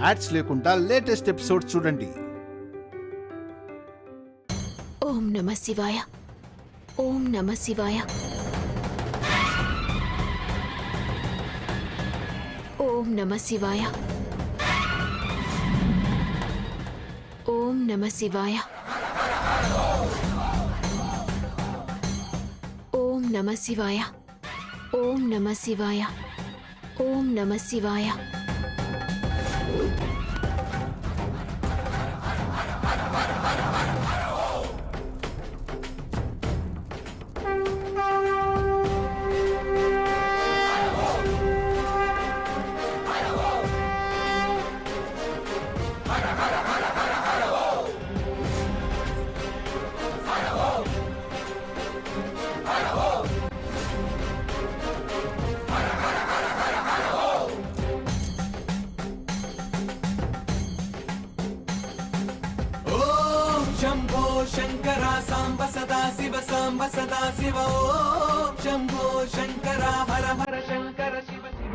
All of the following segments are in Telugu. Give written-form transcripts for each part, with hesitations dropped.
యాడ్స్ లేకుండా లేటెస్ట్ ఎపిసోడ్స్ చూడండి. ఓం నమః శివాయ. ఓం నమః శివాయ. ఓం నమః శివాయ. ఓం నమః శివాయ. ఓం నమః శివాయ. ఓం నమః శివాయ. ఓం నమః శివాయ. शंभो शंकरा सांब सदा शिव ओम शंभो शंकरा हर हर शंकर शिव शिव.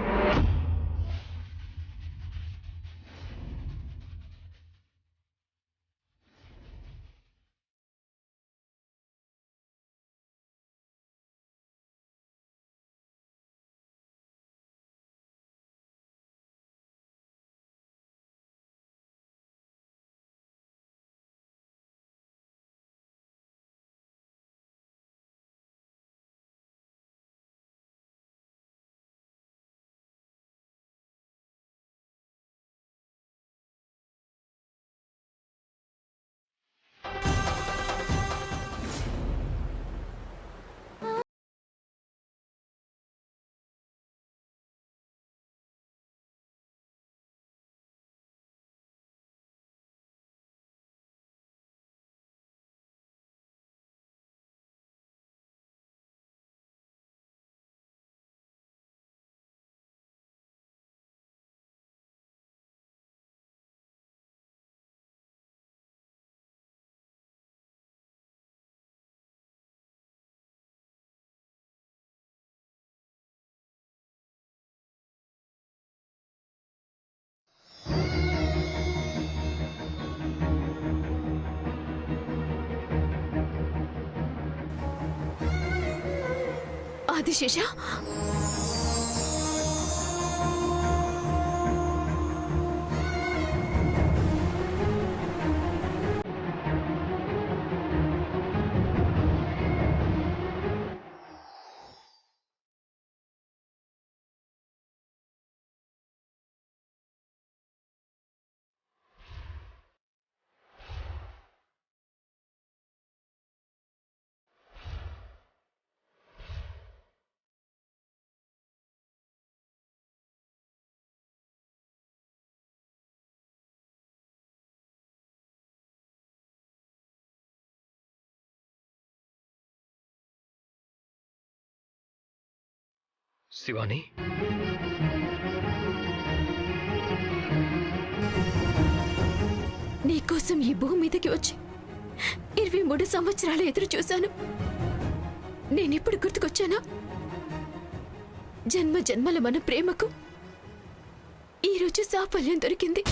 ఆదిశేష, శివాని, నీకోసం ఈ భూమి మీదకి వచ్చి 23 సంవత్సరాలు ఎదురు చూశాను. నేనిప్పుడు గుర్తుకొచ్చానా? జన్మ జన్మల మన ప్రేమకు ఈరోజు సాఫల్యం దొరికింది.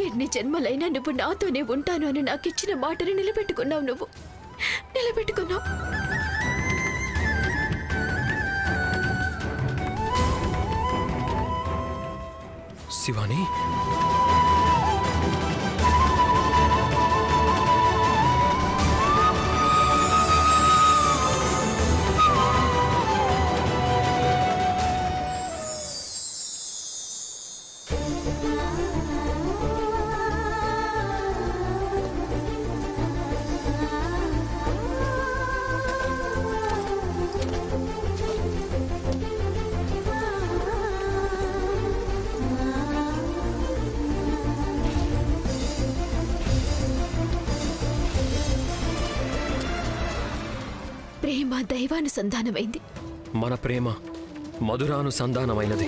ఎన్ని జన్మలైనా నువ్వు నాతోనే ఉంటాను అని నాకిచ్చిన మాటని నిలబెట్టుకున్నావు. నువ్వు నిలబెట్టుకున్నావు. శివాని, ప్రేమ దైవానుసంధానమైంది. మన ప్రేమ మధురానుసంధానమైనది.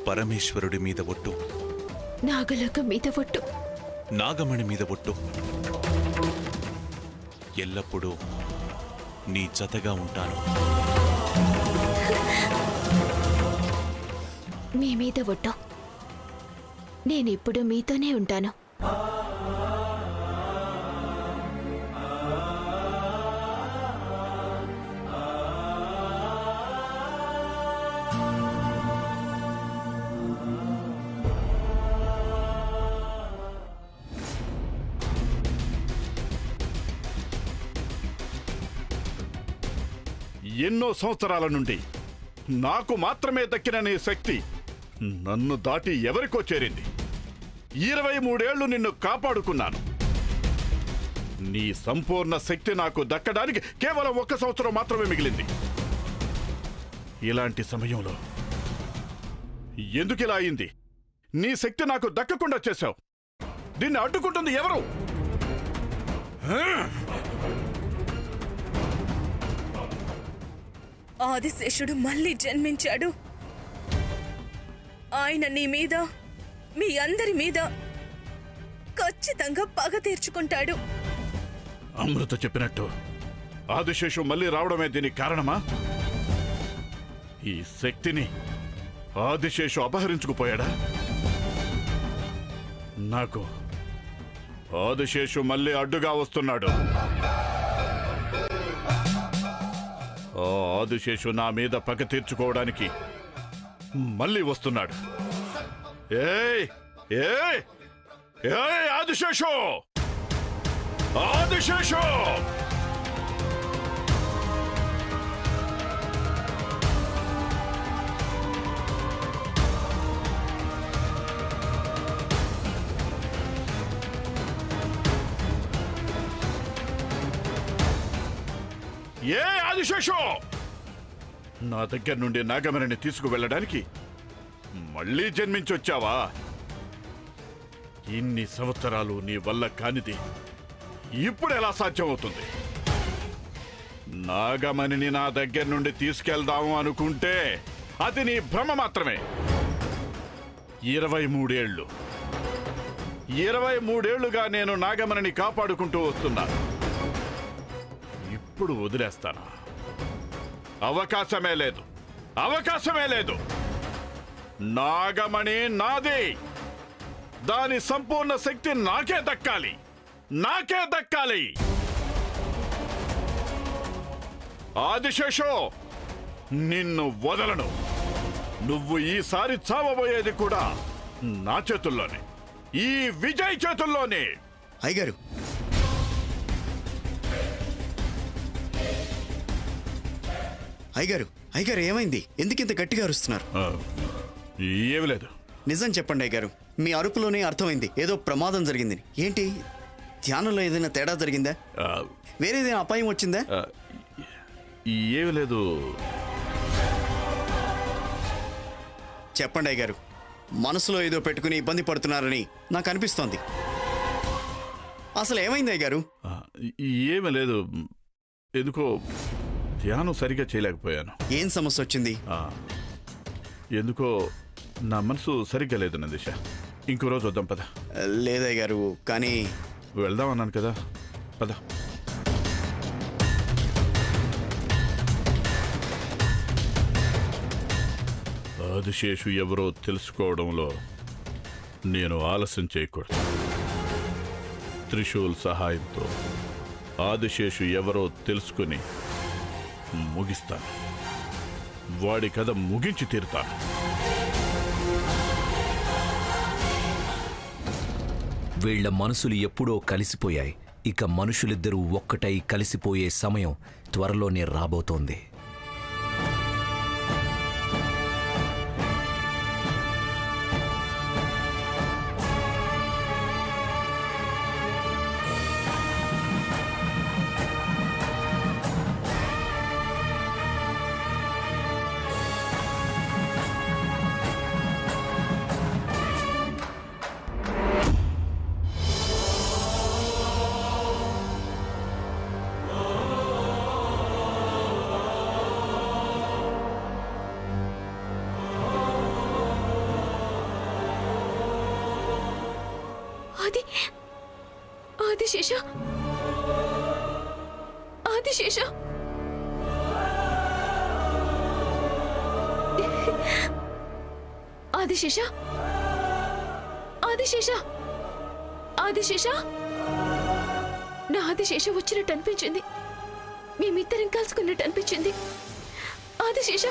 పరమేశ్వరుడి మీద ఒట్టు, నాగలోకం మీద ఒట్టు, నాగమణి మీద ఒట్టు, ఎల్లప్పుడూ నీ జతగా ఉంటాను. మీ మీద ఒట్టు, నేనిప్పుడు మీతోనే ఉంటాను. ఎన్నో సంవత్సరాల నుండి నాకు మాత్రమే దక్కిన నీ శక్తి నన్ను దాటి ఎవరికో చేరింది. 23 ఏళ్లు నిన్ను కాపాడుకున్నాను. నీ సంపూర్ణ శక్తి నాకు దక్కడానికి కేవలం 1 సంవత్సరం మాత్రమే మిగిలింది. ఇలాంటి సమయంలో ఎందుకిలా అయింది? నీ శక్తి నాకు దక్కకుండా చేశావు. దీన్ని అడ్డుకుంటుంది ఎవరు? ఆదిశేషుడు మళ్ళీ జన్మించాడు. ఆయన నీ మీద, మీ అందరి మీద ఖచ్చితంగా పగ తీర్చుకుంటాడు. అమృత చెప్పినట్టు ఆదిశేషు మళ్ళీ రావడమే దీనికి కారణమా? ఈ శక్తిని ఆదిశేషు అపహరించుకుపోయాడా? నాకు ఆదిశేషు మళ్ళీ అడ్డుగా వస్తున్నాడు. ఆ ఆదిశేషు నా మీద పగ తీర్చుకోవడానికి మళ్ళీ వస్తున్నాడు. ఏయ్ ఏయ్ ఏయ్ ఆదిశేషు! ఆదిశేషు! ఏ ఆదిశేషు! నా దగ్గర నుండి నాగమణిని తీసుకువెళ్ళడానికి మళ్ళీ జన్మించొచ్చావా? ఇన్ని సంవత్సరాలు నీ వల్ల కానిది ఇప్పుడు ఎలా సాధ్యమవుతుంది? నాగమణిని నా దగ్గర నుండి తీసుకెళ్దాము అనుకుంటే అది నీ భ్రమ మాత్రమే. 23 ఏళ్లుగా నేను నాగమణిని కాపాడుకుంటూ వస్తున్నాను. ఇప్పుడు వదిలేస్తాను? అవకాశమే లేదు, అవకాశమే లేదు. నాగమణి నాది. దాని సంపూర్ణ శక్తి నాకే దక్కాలి, నాకే దక్కాలి. ఆదిశేషు, నిన్ను వదలను. నువ్వు ఈసారి చావబోయేది కూడా నా చేతుల్లోనే, ఈ విజయ్ చేతుల్లోనే. అయ్యగారు, అయ్యగారు, అయ్యగారు ఏమైంది? ఎందుకింత గట్టిగా అరుస్తున్నారు? ఏమి లేదు. నిజం చెప్పండి అయ్యగారు, మీ అరుపులోనే అర్థమైంది ఏదో ప్రమాదం జరిగింది. ఏంటి, ధ్యానంలో ఏదైనా తేడా జరిగిందా? వేరేదైనా అపాయం వచ్చిందా? ఏమి లేదు. చెప్పండి అయ్యగారు, మనసులో ఏదో పెట్టుకుని ఇబ్బంది పడుతున్నారని నాకు అనిపిస్తోంది. అసలు ఏమైంది అయ్యగారు? ఏమి లేదు, ఎందుకో ధ్యానం సరిగా చేయలేకపోయాను. ఏం సమస్య వచ్చింది? ఎందుకో నా మనసు సరిగ్గా లేదు నందిష. ఇంకో రోజు వద్దాం పద. లేదయ్యగారు, కానీ వెళ్దాం అన్నాను కదా, పద. ఆదిశేషు ఎవరో తెలుసుకోవడంలో నేను ఆలస్యం చేయకూడదు. త్రిశూల్ సహాయంతో ఆదిశేషు ఎవరో తెలుసుకుని ముగిస్తాను. వాడి కథ ముగించి తీరుతాను. వీళ్ల మనసులు ఎప్పుడో కలిసిపోయాయి. ఇక మనుషులిద్దరూ ఒక్కటై కలిసిపోయే సమయం త్వరలోనే రాబోతోంది. ఆదిశేష, ఆదిశేష, ఆదిశేష, ఆదిశేష, ఆదిశేష, నా ఆదిశేష వచ్చినట్టు అనిపించింది. మేమిద్దరం కలుసుకున్నట్టు అనిపించింది. ఆదిశేష,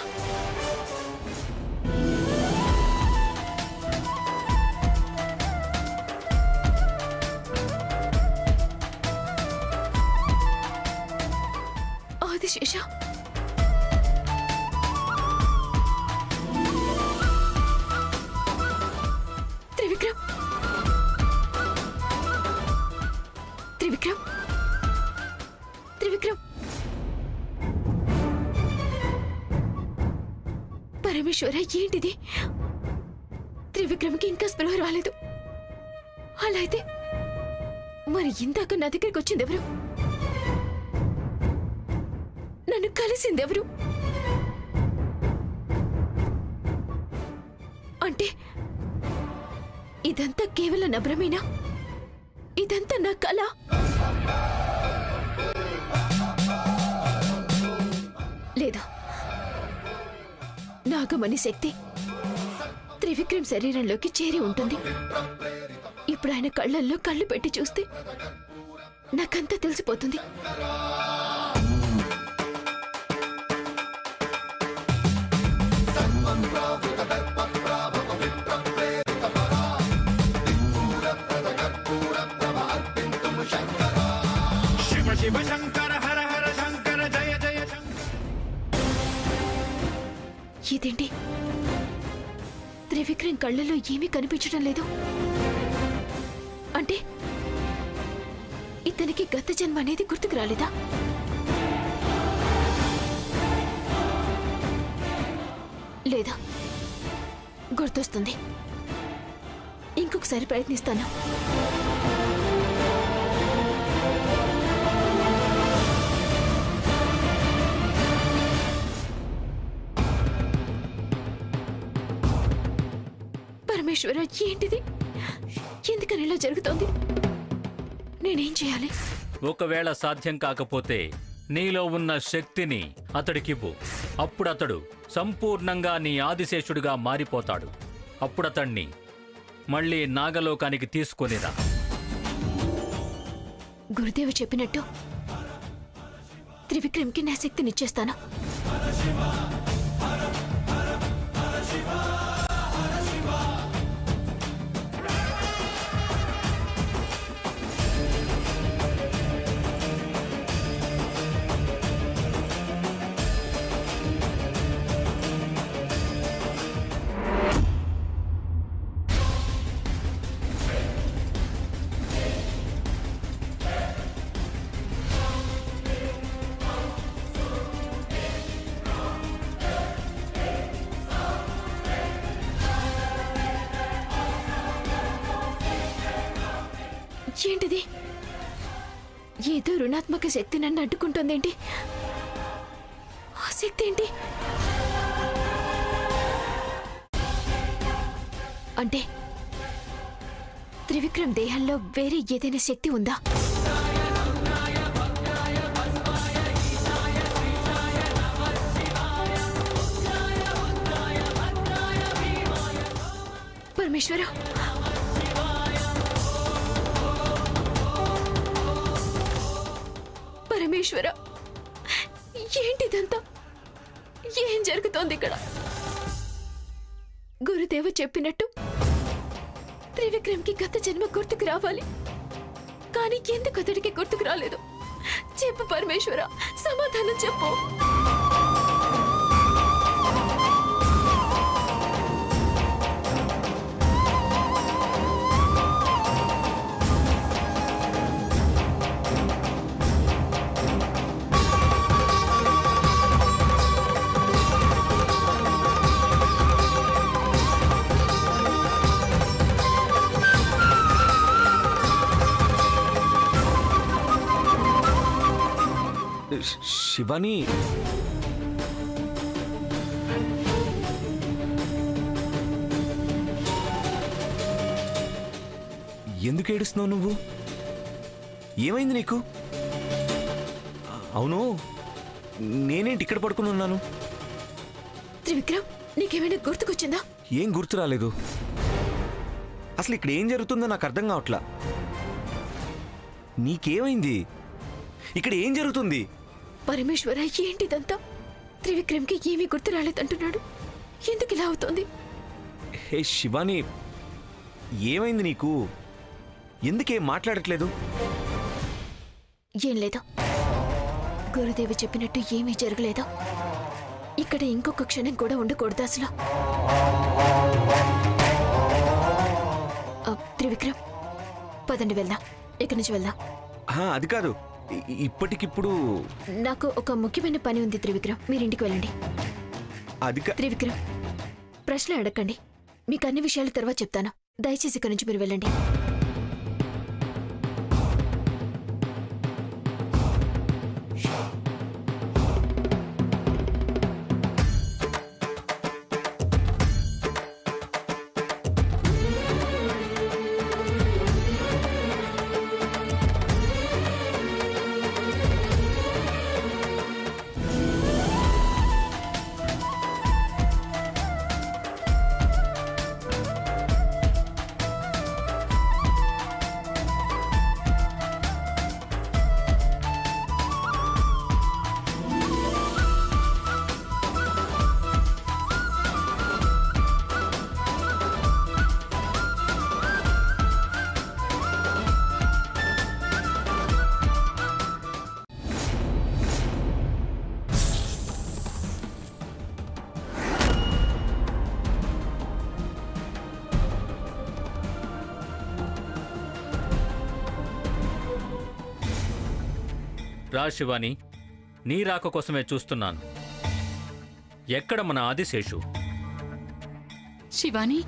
ఆదిశేష, త్రివిక్రమ్, త్రివిక్రమ్, త్రివిక్రమ్, పరమేశ్వర, ఏంటిది? త్రివిక్రమ్కి ఇంకా స్పృహ రాలేదు. అలా అయితే మరి ఇందాక నా దగ్గరికి వచ్చింది ఎవరు? నన్ను కలిసింది ఎవరు? అంటే ఇదంతా కేవలం నా భ్రమేనా? ఇదంతా నా కళ? లేదా నాగమణి శక్తి త్రివిక్రమ్ శరీరంలోకి చేరి ఉంటుంది. ఇప్పుడు ఆయన కళ్ళల్లో కళ్ళు పెట్టి చూస్తే నాకంతా తెలిసిపోతుంది. ఇదేంటి? త్రివిక్రమ్ కళ్ళలో ఏమీ కనిపించడం లేదు. అంటే ఇతనికి గత జన్మ అనేది గుర్తుకు రాలేదా? లేదా గుర్తొస్తుంది. ఇంకొకసారి ప్రయత్నిస్తాను. పరమేశ్వర, ఏంటిది? ఎందుకని ఇలా జరుగుతోంది? నేనేం చేయాలి? ఒకవేళ సాధ్యం కాకపోతే నీలో ఉన్న శక్తిని అతడికివ్వు. అప్పుడతడు సంపూర్ణంగా నీ ఆదిశేషుడిగా మారిపోతాడు. అప్పుడతణ్ణి మళ్ళీ నాగలోకానికి తీసుకొనిరా. గురుదేవి చెప్పినట్టు త్రివిక్రమ్కి నా శక్తినిచ్చేస్తాను. ఏంటిది? ఏదో రుణాత్మక శక్తి నన్ను అడ్డుకుంటుందేంటి? ఆ శక్తి ఏంటి? అంటే త్రివిక్రమ్ దేహంలో వేరే ఏదైనా శక్తి ఉందా? పరమేశ్వర, పరమేశ్వర, ఏంటిదంతా? ఏం జరుగుతోంది ఇక్కడ? గురుదేవ చెప్పినట్టు త్రివిక్రమ్కి గత జన్మ గుర్తుకు రావాలి. కానీ ఎందుకు అతడికి గుర్తుకు రాలేదు? చెప్పు పరమేశ్వర, సమాధానం చెప్పు. శివాని, ఎందుకు ఏడుస్తున్నావు నువ్వు? ఏమైంది నీకు? అవును, నేనేంటి ఇక్కడ పడుకుని ఉన్నాను? త్రివిక్రమ్, నీకేమైనా గుర్తుకొచ్చిందా? ఏం గుర్తు రాలేదు. అసలు ఇక్కడ ఏం జరుగుతుందో నాకు అర్థం కావట్లా. నీకేమైంది? ఇక్కడ ఏం జరుగుతుంది? పరమేశ్వర, ఏంటిదంతా? త్రివిక్రమ్కి ఏమీ గుర్తు రాలేదంటున్నాడు. ఎందుకు ఇలా అవుతోంది? హే శివాని, ఏమైంది నీకు? ఎందుకేం మాట్లాడట్లేదు? ఏం లేదా, గురుదేవి చెప్పినట్టు ఏమీ జరగలేదా? ఇక్కడ ఇంకొక క్షణం కూడా ఉండకూడదు అసలు. త్రివిక్రమ్, పదండి వెళ్దాం. ఇక్కడి నుంచి వెళ్దాం. అది కాదు, ఇప్పటికిప్పుడు నాకు ఒక ముఖ్యమైన పని ఉంది త్రివిక్రమ్, మీరింటికి వెళ్ళండి. అది త్రివిక్రమ్, ప్రశ్న అడగండి. మీకు అన్ని విషయాలు తర్వాత చెప్తాను. దయచేసి ఇక్కడి నుంచి మీరు వెళ్ళండి. రా శివాని, నీ రాక కోసమే చూస్తున్నాను. ఎక్కడ మన ఆదిశేషు? శివాని,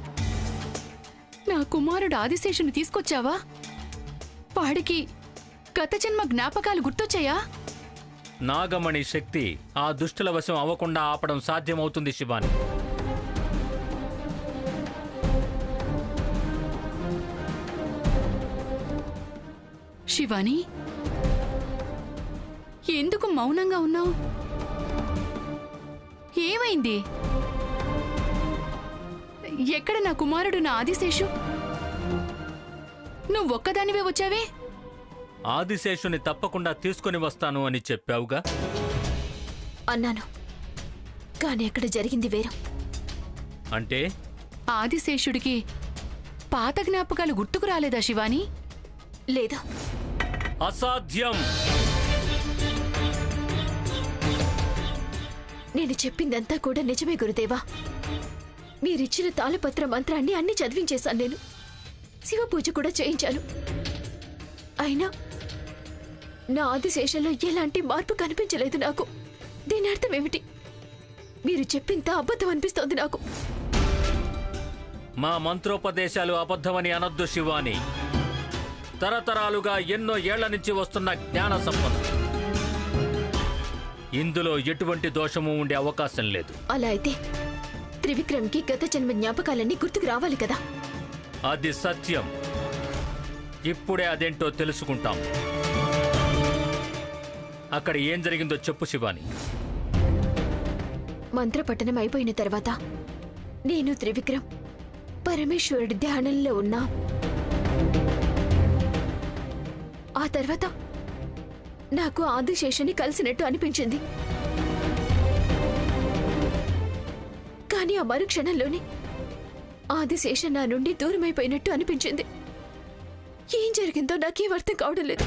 నా కుమారుడు ఆదిశేషుని తీసుకొచ్చావా? వాడికి గత జన్మ జ్ఞాపకాలు గుర్తొచ్చాయా? నాగమణి శక్తి ఆ దుష్టుల వశం అవ్వకుండా ఆపడం సాధ్యమవుతుంది శివాని. శివాని, ఎందుకు మౌనంగా ఉన్నావు? ఏమైంది? ఎక్కడ నా కుమారుడు, నా ఆదిశేషు? నువ్వొక్కదానివే వచ్చావే? ఆదిశేషుని తప్పకుండా తీసుకొని వస్తాను అని చెప్పావుగా. అన్నాను, కానీ అక్కడ జరిగింది వేరు. అంటే ఆదిశేషుడికి పాత జ్ఞాపకాలు గుర్తుకు రాలేదా శివాని? లేదా. అసాధ్యం. నేను చెప్పిందంతా కూడా నిజమే గురుదేవా. మీరిచ్చిన తాళపత్ర మంత్రాన్ని అన్ని చదివించేశాను. నేను శివ పూజ కూడా చేయించాను. అయినా నా ఆదిశేషంలో ఎలాంటి మార్పు కనిపించలేదు నాకు. దీని అర్థం ఏమిటి? మీరు చెప్పింత అబద్ధం అనిపిస్తోంది నాకు. మా మంత్రోపదేశాలు అబద్ధమని అనొద్దు శివాని. తరతరాలుగా ఎన్నో ఏళ్ల నుంచి వస్తున్న జ్ఞాన సంపద. ఇందులో ఎటువంటి దోషము ఉండే అవకాశం లేదు. అలా అయితే త్రివిక్రమ్కి గత జన్మ జ్ఞాపకాలన్నీ గుర్తుకు రావాలి కదా. అది సత్యం. ఇప్పుడే అదేంటో తెలుసుకుంటాం. అక్కడ ఏం జరిగిందో చెప్పు శివాని. మంత్రపఠనం అయిపోయిన తర్వాత నేను త్రివిక్రమ్ పరమేశ్వరుడి ధ్యానంలో ఉన్నా. ఆ తర్వాత నాకు ఆదిశేషుని కలిసినట్టు అనిపించింది. కానీ ఆ మరుక్షణంలోనే ఆదిశేష నా నుండి దూరమైపోయినట్టు అనిపించింది. ఏం జరిగిందో నాకేం అర్థం కావడం లేదు.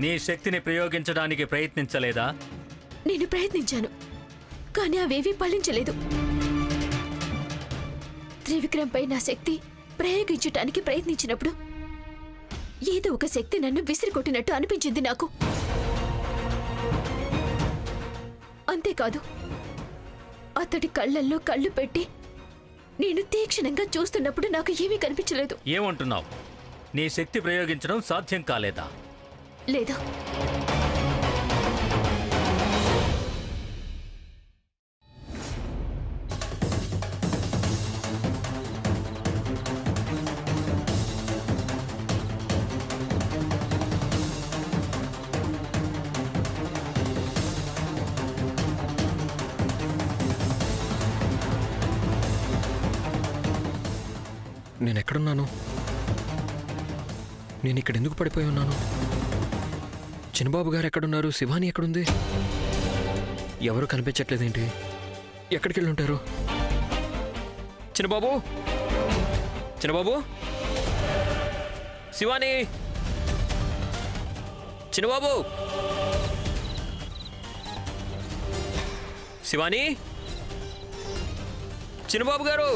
నీ శక్తిని ప్రయోగించడానికి ప్రయత్నించలేదా? నేను ప్రయత్నించాను, కానీ అవేవీ ఫలించలేదు. త్రివిక్రమ్పై నా శక్తి ప్రయోగించటానికి ప్రయత్నించినప్పుడు ఏదో ఒక శక్తి నన్ను విసిరికొట్టినట్టు అనిపించింది నాకు. అంతేకాదు, అతడి కళ్ళల్లో కళ్ళు పెట్టి నేను తీక్షణంగా చూస్తున్నప్పుడు నాకు ఏమీ కనిపించలేదు. ఏమంటున్నావు? నీ శక్తి ప్రయోగించడం సాధ్యం కాలేదా? లేదా. నేనెక్కడున్నాను? నేను ఇక్కడ ఎందుకు పడిపోయి ఉన్నాను? చిన్నబాబు గారు ఎక్కడున్నారు? శివాని ఎక్కడుంది? ఎవరు కనిపించట్లేదేంటి? ఎక్కడికి వెళ్ళి ఉంటారు? చిన్నబాబు, చిన్నబాబు, శివాని, చిన్నబాబు, శివాని, చిన్నబాబు గారు.